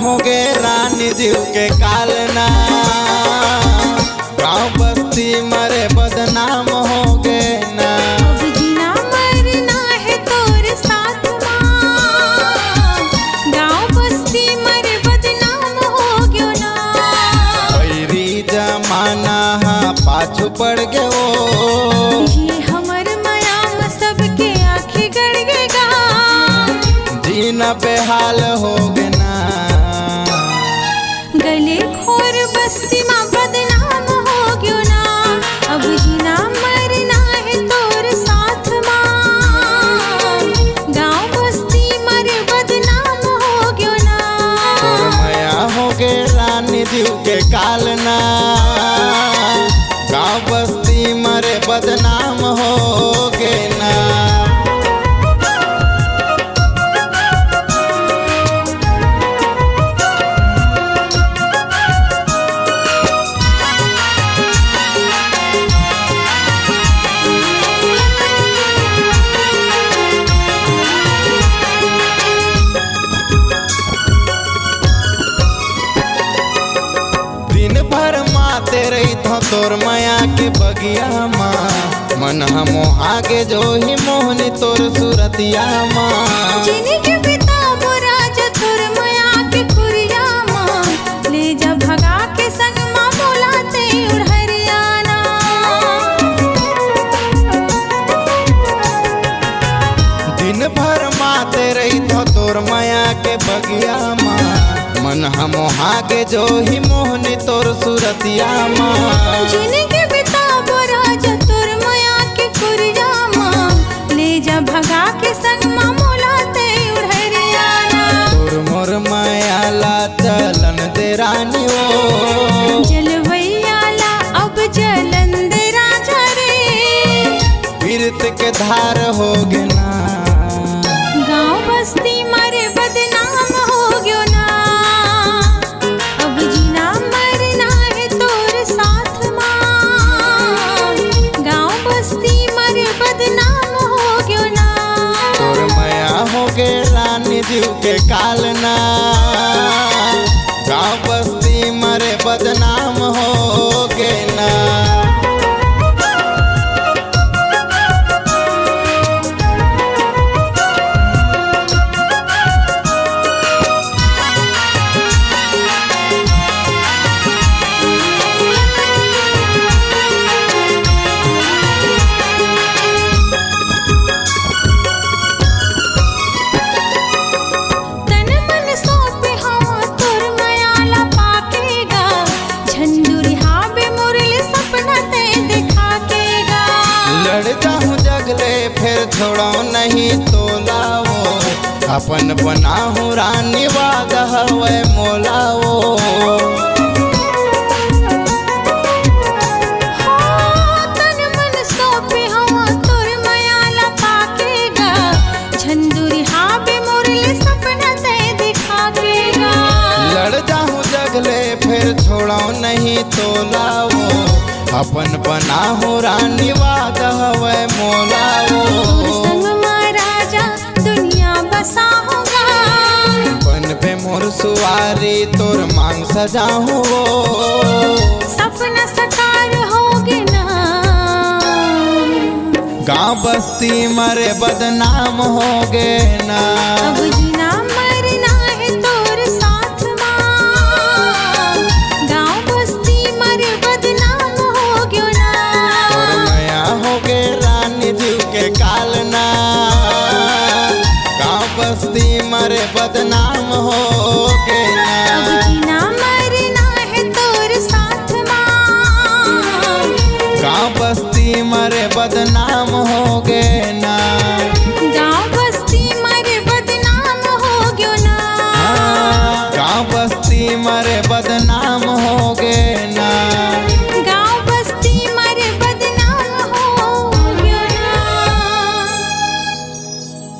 होगे रानी जीव के कालना, गाँव बस्ती मरे बदनाम होगे ना। अब जीना मरना है तोरे साथ माँ, गाँव बस्ती मरे बदनाम हो गयो ना। पैरी जमाना पाछू पड़ गयो, ये हमर मयाम सबके आँखें गड़ गेगा, जीना बेहाल होगे ना। गले खोर बस्ती माँ बदनाम हो गयो ना। अब जीना मरना है तोरे साथ माँ, गाँव बस्ती मरे बदनाम हो गयो ना। तोर माया होगे रानी जीव के कालना, गाँव बस्ती मरे बदनाम होगे ना। दिन भर माते रही थो तोर माया के बगिया माँ, मन हमो आगे जो ही मोहनी तोर सूरतिया माँ। जिनके पिता राजा तोर माया के खुरिया माँ, ले जा भगा के संग माँ बोलाते उड़हरियाना। दिन भर माते रही थो तोर माया के बगिया माँ, मन हमो आगे जो ही मोहनी तोर सूरतिया माँ। जिनके पिता राजा तोर माया के खुरिया माँ, ले जा भगा के संग माँ बोलाते उड़हरियाना। तोर मोर माया ला चलन दे रानी ओ, जलवैयाला अब जलन दे राजा रे, पीरत के धार होगे ना। गाँव बस्ती मरे बदनाम हो गयो ना। अब जीना मरना है तोर साथ माँ, गाँव बस्ती मरे बदनाम हो गयो ना। तोर माया होगे रानी जीव के कालना, गाँव बस्ती मरे बदनाम होगे ना। तन मन सौंपे हवा तोर मायाला पाकेगा, झंझुरी हाबे मुरली सपना ते दिखा केगा। लड़ जाऊं जगले फिर छोड़ो नहीं तो लाओ, अपन बनाहूँ रानी वादा हवे मोलाओ। तन मन सौंपे हवा तोर मायाला पाकेगा, झंझुरी हाबे मुरली सपना ते दिखा केगा। लड़ जाऊं जगले फिर छोड़ो नहीं तो लाओ, अपन बनाहूँ रानी वादा हवे मोलाओ। तोर संग महाराजा दुनिया बसा होगा, बन पे मोर सुवारी तोर मांग सजाऊं वो, सपना साकार होगे ना। गाँव बस्ती मरे बदनाम होगे ना। अब जीना मरना है तोर साथ माँ, गाँव बस्ती मरे बदनाम हो गयो ना। तोर माया होगे रानी जीव के कालना, गाँव बस्ती मरे बदनाम होगे ना। अब जीना मरना है तोर साथ माँ, गाँव बस्ती मरे बदनाम होगे ना। गाँव बस्ती मरे बदनाम हो गयो ना। गाँव बस्ती मरे बदनाम